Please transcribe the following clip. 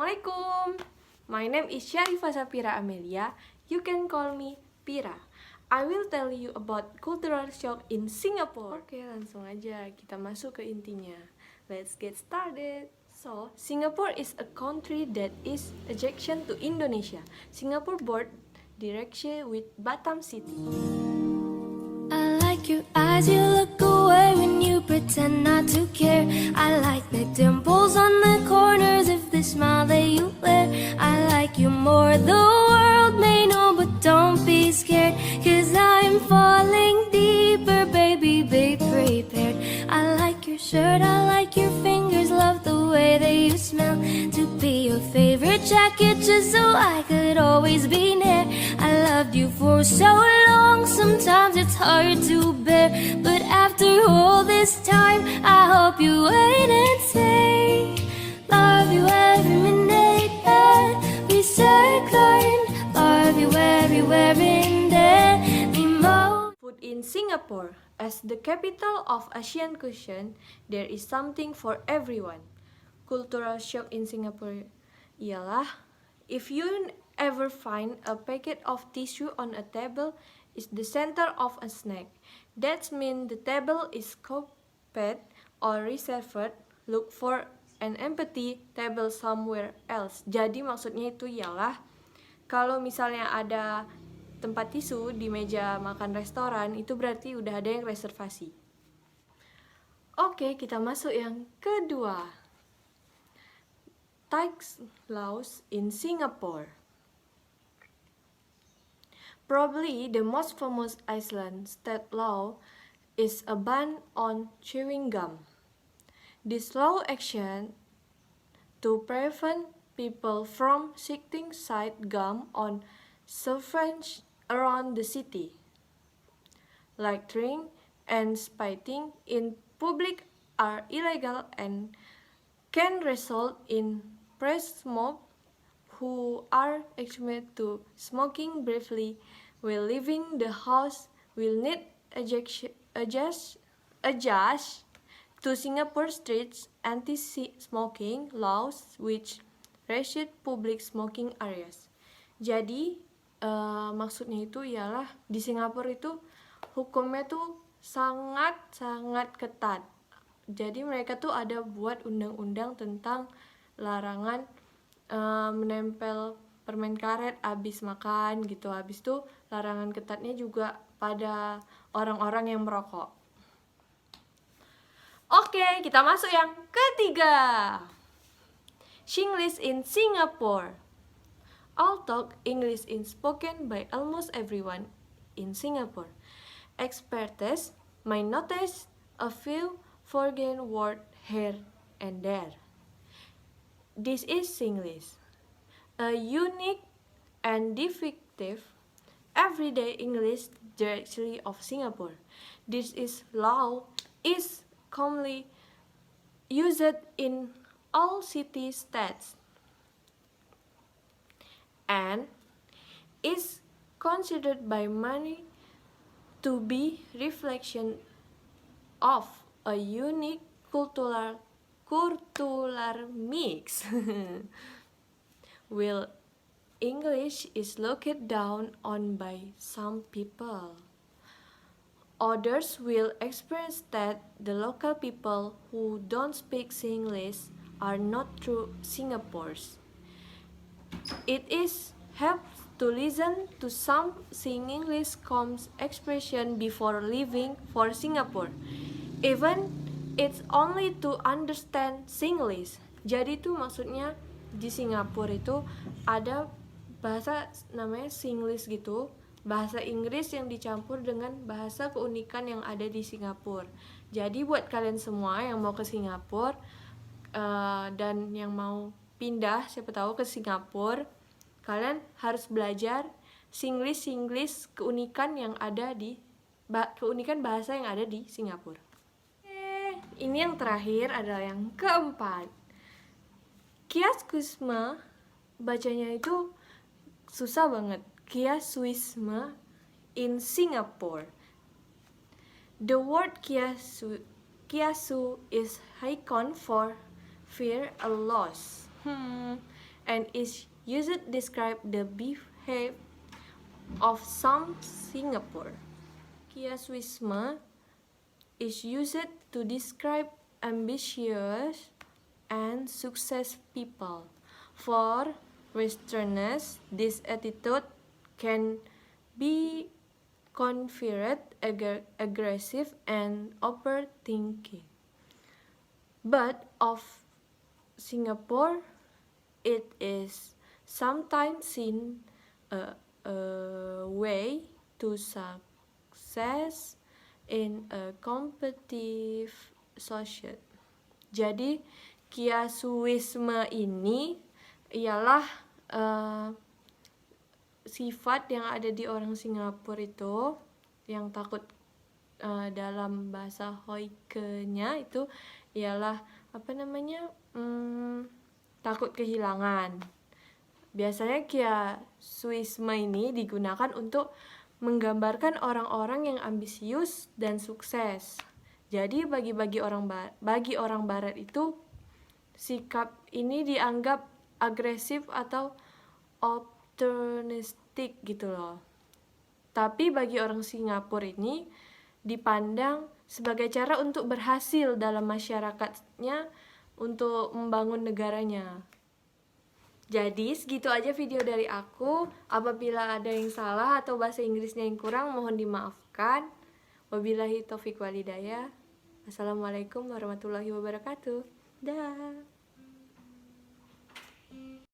Assalamualaikum. My name is Syarifah Safira Amelia. You can call me Pira. I will tell you about cultural shock in Singapore. Oke, langsung aja kita masuk ke intinya. Let's get started. So, Singapore is a country that is adjacent to Indonesia. Singapore border directly with Batam City. I like your eyes, you look away when you pretend not to care. I like the dimples on the corners of the smile that you wear. I like you more, the world may know, but don't be scared, 'cause I'm falling deeper, baby, be prepared. I like your shirt, I like your fingers, love the way that you smell. To be your favorite jacket just so I could always be near. I loved you for so long, sometimes it's hard to bear, but after all this time, I hope you wait and say, love you every minute every second, love you everywhere in every moment. Food in Singapore. As the capital of Asian cuisine, there is something for everyone. Cultural shock in Singapore ialah, if you ever find a packet of tissue on a table is the center of a snack, that means the table is occupied or reserved. Look for an empty table somewhere else. Jadi maksudnya itu ialah, kalau misalnya ada tempat tisu di meja makan restoran, itu berarti udah ada yang reservasi. Oke, kita masuk yang kedua. Tax laws in Singapore. Probably the most famous Iceland state law is a ban on chewing gum. This law action to prevent people from sitting side gum on surface around the city. Littering and spitting in public are illegal and can result in press smoke who are exposed to smoking briefly while leaving the house will need adjust to Singapore streets anti-smoking laws which restrict public smoking areas. Jadi maksudnya itu ialah di Singapura itu hukumnya tuh sangat ketat. Jadi mereka tuh ada buat undang-undang tentang larangan menempel permen karet abis makan gitu. Abis itu larangan ketatnya juga pada orang-orang yang merokok. Oke, kita masuk yang ketiga. Singlish in Singapore. Although English is spoken by almost everyone in Singapore, experts might notice a few foreign words here and there. This is Singlish, a unique and distinctive everyday English directory of Singapore. This is law is commonly used in all city-states and is considered by many to be reflection of a unique cultural mix. While English is looked down on by some people, others will experience that the local people who don't speak Singlish are not true Singaporeans. It is helps to listen to some Singlish comes expression before leaving for Singapore, even it's only to understand Singlish. Jadi itu maksudnya di Singapura itu ada bahasa namanya Singlish gitu, bahasa Inggris yang dicampur dengan bahasa keunikan yang ada di Singapura. Jadi buat kalian semua yang mau ke Singapura dan yang mau pindah siapa tahu ke Singapura, kalian harus belajar Singlish keunikan yang ada di keunikan bahasa yang ada di Singapura. Ini yang terakhir adalah yang keempat. Kiasuisme, bacanya itu susah banget. Kiasuisme in Singapore. The word kiasu is icon for fear a loss. and is used to describe the behavior of some Singapore. Kiasuisme is used to describe ambitious and success people. For Westerners, this attitude can be considered aggressive and overthinking. But of Singapore, it is sometimes seen a way to success in a competitive society. Jadi kiasuisme ini ialah sifat yang ada di orang Singapura itu yang takut, dalam bahasa Hoike-nya itu ialah takut kehilangan. Biasanya kiasuisme ini digunakan untuk menggambarkan orang-orang yang ambisius dan sukses. Jadi bagi orang barat itu sikap ini dianggap agresif atau opportunistik gitu loh. Tapi bagi orang Singapura ini dipandang sebagai cara untuk berhasil dalam masyarakatnya untuk membangun negaranya. Jadi segitu aja video dari aku. Apabila ada yang salah atau bahasa Inggrisnya yang kurang, mohon dimaafkan. Wabillahi taufiq walhidayah. Assalamualaikum warahmatullahi wabarakatuh. Dah.